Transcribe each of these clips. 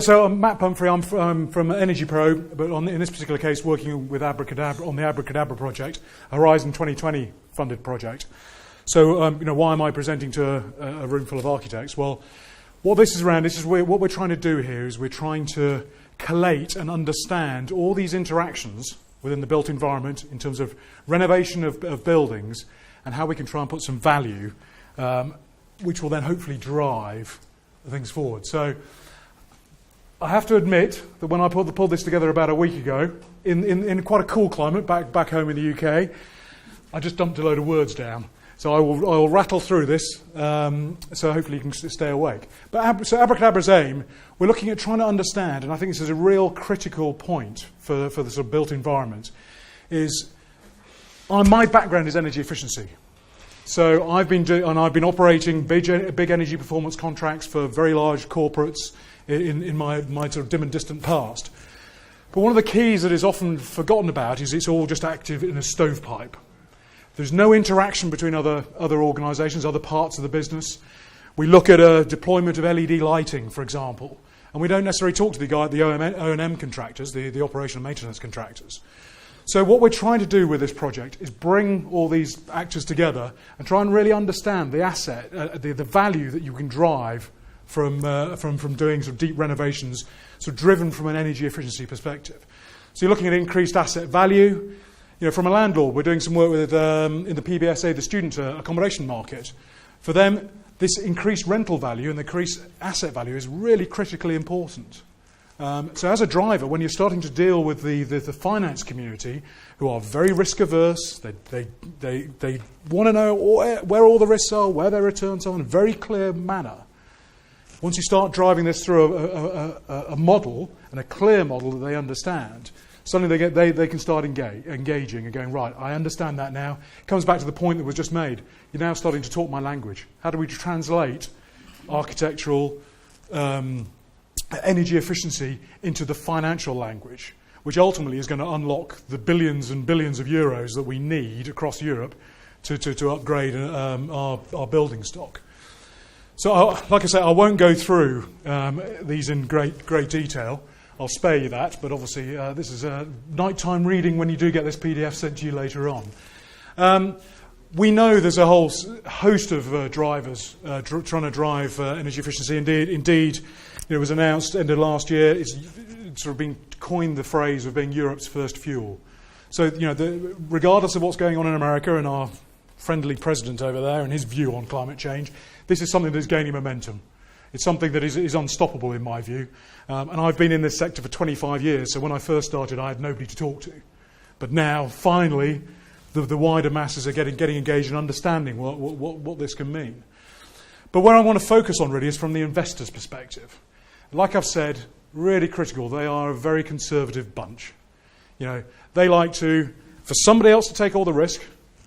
So I'm Matt Pumphrey. I'm from Energy Pro, but in this particular case, working with ABRACADABRA on the ABRACADABRA project, a Horizon 2020 funded project. So, why am I presenting to a room full of architects? Well, what this is around, what we're trying to do here is we're trying to collate and understand all these interactions within the built environment in terms of renovation of buildings and how we can try and put some value, which will then hopefully drive things forward. So, I have to admit that when I pulled this together about a week ago, in quite a cool climate back home in the UK, I just dumped a load of words down. So I will rattle through this, so hopefully you can stay awake. So ABRACADABRA's aim, we're looking at trying to understand, and I think this is a real critical point for the sort of built environment, is my background is energy efficiency. So I've been operating big energy performance contracts for very large corporates in my sort of dim and distant past. But one of the keys that is often forgotten about is it's all just active in a stovepipe. There's no interaction between other organisations, other parts of the business. We look at a deployment of LED lighting, for example, and we don't necessarily talk to the O&M contractors, the operational maintenance contractors. So what we're trying to do with this project is bring all these actors together and try and really understand the asset, the value that you can drive from doing sort of deep renovations, sort of driven from an energy efficiency perspective. So you're looking at increased asset value. From a landlord, we're doing some work with in the PBSA, the student accommodation market. For them, this increased rental value and the increased asset value is really critically important. So as a driver, when you're starting to deal with the finance community, who are very risk averse, they want to know where all the risks are, where their returns are in a very clear manner. Once you start driving this through a model, and a clear model that they understand, suddenly they can start engaging and going, right, I understand that now. It comes back to the point that was just made. You're now starting to talk my language. How do we translate architectural energy efficiency into the financial language, which ultimately is going to unlock the billions and billions of euros that we need across Europe to upgrade our building stock. So, like I say, I won't go through these in great detail. I'll spare you that, but obviously this is a nighttime reading when you do get this PDF sent to you later on. We know there's a whole host of drivers trying to drive energy efficiency. Indeed, it was announced end of last year. It's sort of been coined the phrase of being Europe's first fuel. So, regardless of what's going on in America and our friendly president over there and his view on climate change, this is something that's gaining momentum. It's something that is unstoppable in my view. And I've been in this sector for 25 years, so when I first started I had nobody to talk to. But now, finally, the wider masses are getting engaged and understanding what this can mean. But what I want to focus on really is from the investor's perspective. Like I've said, really critical, they are a very conservative bunch. They like for somebody else to take all the risk.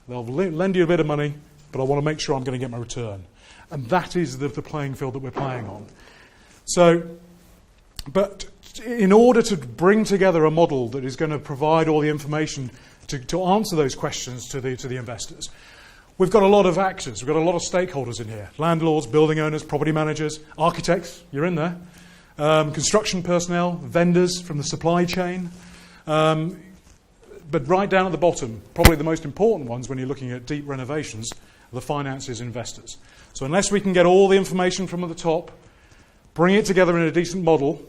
They'll lend you a bit of money, but I want to make sure I'm going to get my return. And that is the playing field that we're playing on. So, but in order to bring together a model that is going to provide all the information to answer those questions to the investors, we've got a lot of actors, we've got a lot of stakeholders in here. Landlords, building owners, property managers, architects, you're in there. Construction personnel, vendors from the supply chain. But right down at the bottom, probably the most important ones when you're looking at deep renovations, are the finances, investors. So unless we can get all the information from at the top, bring it together in a decent model,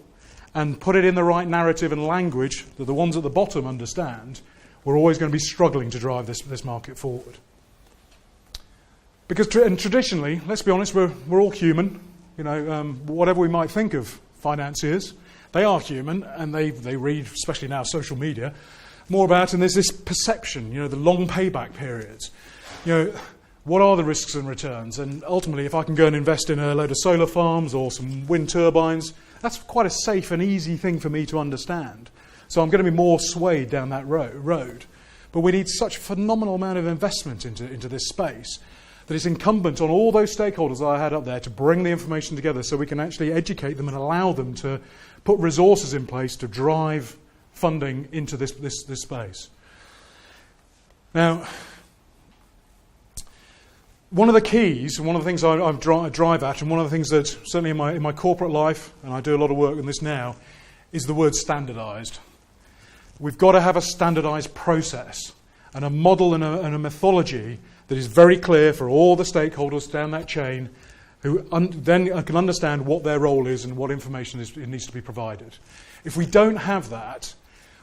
and put it in the right narrative and language that the ones at the bottom understand, we're always going to be struggling to drive this market forward. Because traditionally, let's be honest, we're all human. Whatever we might think of financiers, they are human, and they read, especially now, social media, more about, and there's this perception, the long payback periods. What are the risks and returns? And ultimately, if I can go and invest in a load of solar farms or some wind turbines, that's quite a safe and easy thing for me to understand. So I'm going to be more swayed down that road. But we need such a phenomenal amount of investment into this space that it's incumbent on all those stakeholders that I had up there to bring the information together so we can actually educate them and allow them to put resources in place to drive funding into this space. Now, one of the keys, and one of the things I drive at, and one of the things that certainly in my corporate life, and I do a lot of work on this now, is the word standardised. We've got to have a standardised process and a model and a methodology that is very clear for all the stakeholders down that chain, who then can understand what their role is and what information needs to be provided. If we don't have that,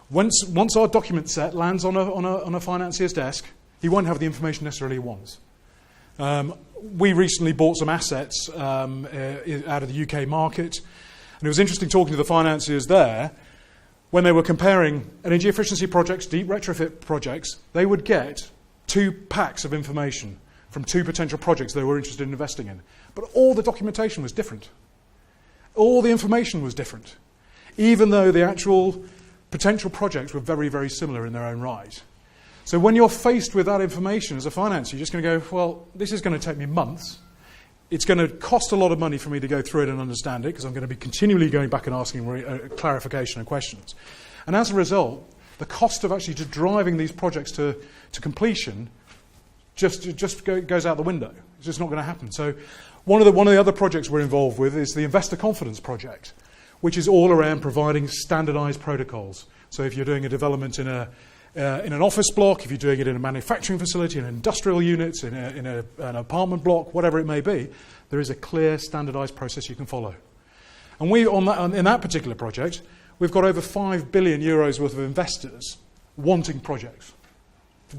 once our document set lands on a financier's desk, he won't have the information necessarily he wants. We recently bought some assets out of the UK market, and it was interesting talking to the financiers there. When they were comparing energy efficiency projects, deep retrofit projects, they would get 2 packs of information from 2 potential projects they were interested in investing in. But all the documentation was different. All the information was different, even though the actual potential projects were very, very similar in their own right. So when you're faced with that information as a financier, you're just going to go, well, this is going to take me months. It's going to cost a lot of money for me to go through it and understand it, because I'm going to be continually going back and asking clarification and questions. And as a result, the cost of actually just driving these projects to completion just goes out the window. It's just not going to happen. So one of the other projects we're involved with is the Investor Confidence Project, which is all around providing standardised protocols. So if you're doing a development in an office block, if you're doing it in a manufacturing facility, in industrial units, in an apartment block, whatever it may be, there is a clear standardised process you can follow. And in that particular project, we've got over 5 billion euros worth of investors wanting projects,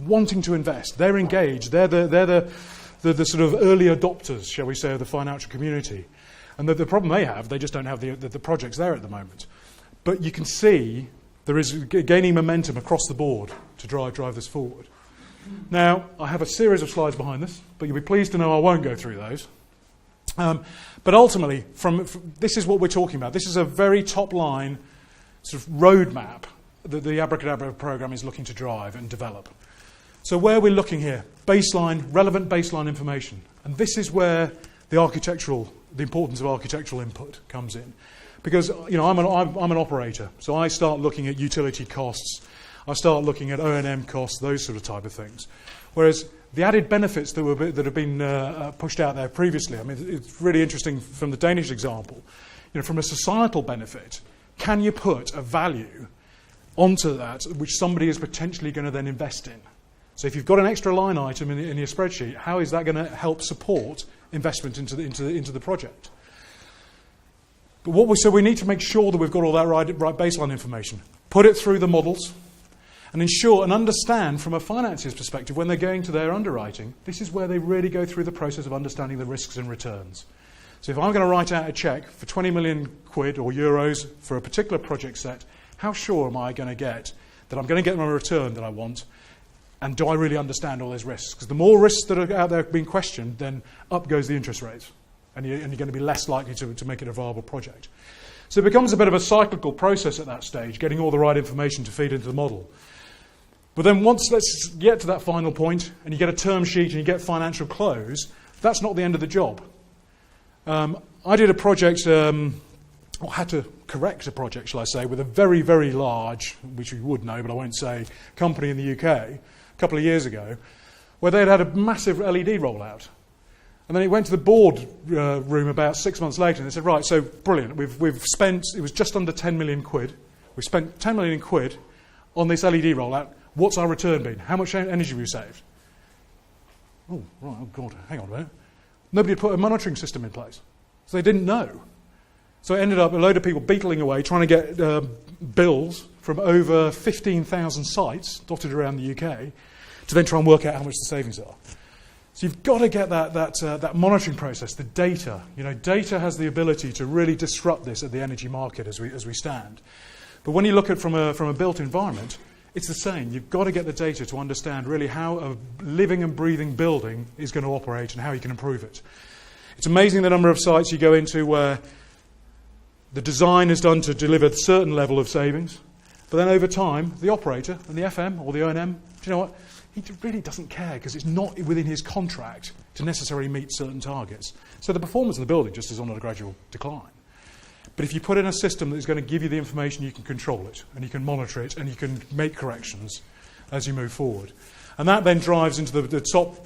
wanting to invest. They're engaged. They're the sort of early adopters, shall we say, of the financial community. And the problem they have, they just don't have the projects there at the moment. But you can see there is gaining momentum across the board to drive this forward. Now, I have a series of slides behind this, but you'll be pleased to know I won't go through those. But ultimately, this is what we're talking about. This is a very top-line sort of roadmap that the ABRACADABRA program is looking to drive and develop. So where we're looking here, relevant baseline information. And this is where the importance of architectural input comes in. Because I'm an operator, so I start looking at utility costs, I start looking at O&M costs, those sort of type of things. Whereas the added benefits that have been pushed out there previously, I mean, it's really interesting from the Danish example. From a societal benefit, can you put a value onto that which somebody is potentially going to then invest in? So if you've got an extra line item in your spreadsheet, how is that going to help support investment into the project? But so we need to make sure that we've got all that right baseline information, put it through the models, and ensure and understand from a financier's perspective when they're going to their underwriting, this is where they really go through the process of understanding the risks and returns. So if I'm going to write out a cheque for 20 million quid or euros for a particular project set, how sure am I going to get that I'm going to get my return that I want? And do I really understand all those risks? Because the more risks that are out there being questioned, then up goes the interest rates. And you're going to be less likely to make it a viable project. So it becomes a bit of a cyclical process at that stage, getting all the right information to feed into the model. But then let's get to that final point, and you get a term sheet and you get financial close, that's not the end of the job. I did a project, or had to correct a project, shall I say, with a very, very large, which you would know, but I won't say, company in the UK, a couple of years ago, where they'd had a massive LED rollout. And then it went to the board room about 6 months later, and they said, right, so brilliant, we've spent, it was just under 10 million quid. We spent 10 million quid on this LED rollout. What's our return been? How much energy have we saved? Oh, right, oh God, hang on a minute. Nobody had put a monitoring system in place. So they didn't know. So it ended up a load of people beetling away, trying to get bills from over 15,000 sites dotted around the UK to then try and work out how much the savings are. So you've got to get that monitoring process, the data. Data has the ability to really disrupt this at the energy market as we stand. But when you look at from a built environment, it's the same. You've got to get the data to understand really how a living and breathing building is going to operate and how you can improve it. It's amazing the number of sites you go into where the design is done to deliver a certain level of savings, but then over time, the operator and the FM or the O&M, do you know what? He really doesn't care because it's not within his contract to necessarily meet certain targets. So the performance of the building just is on a gradual decline. But if you put in a system that is going to give you the information, you can control it, and you can monitor it, and you can make corrections as you move forward. And that then drives into the top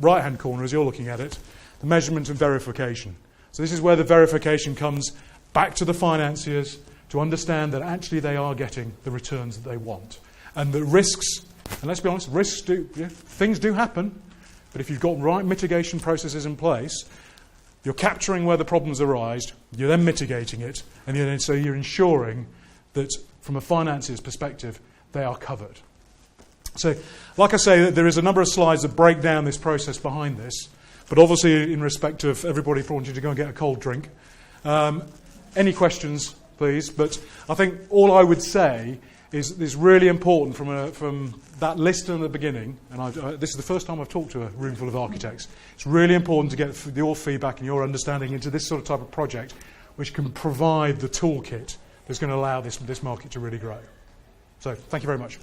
right-hand corner, as you're looking at it, the measurement and verification. So this is where the verification comes back to the financiers to understand that actually they are getting the returns that they want. And the risks, and let's be honest, things do happen, but if you've got right mitigation processes in place, you're capturing where the problems arise, you're then mitigating it, and so you're ensuring that from a financier's perspective, they are covered. So, like I say, there is a number of slides that break down this process behind this, but obviously in respect of everybody wanting to go and get a cold drink. Any questions, please? But I think all I would say is really important from that list in the beginning, and this is the first time I've talked to a room full of architects. It's really important to get your feedback and your understanding into this sort of type of project, which can provide the toolkit that's going to allow this market to really grow. So, thank you very much.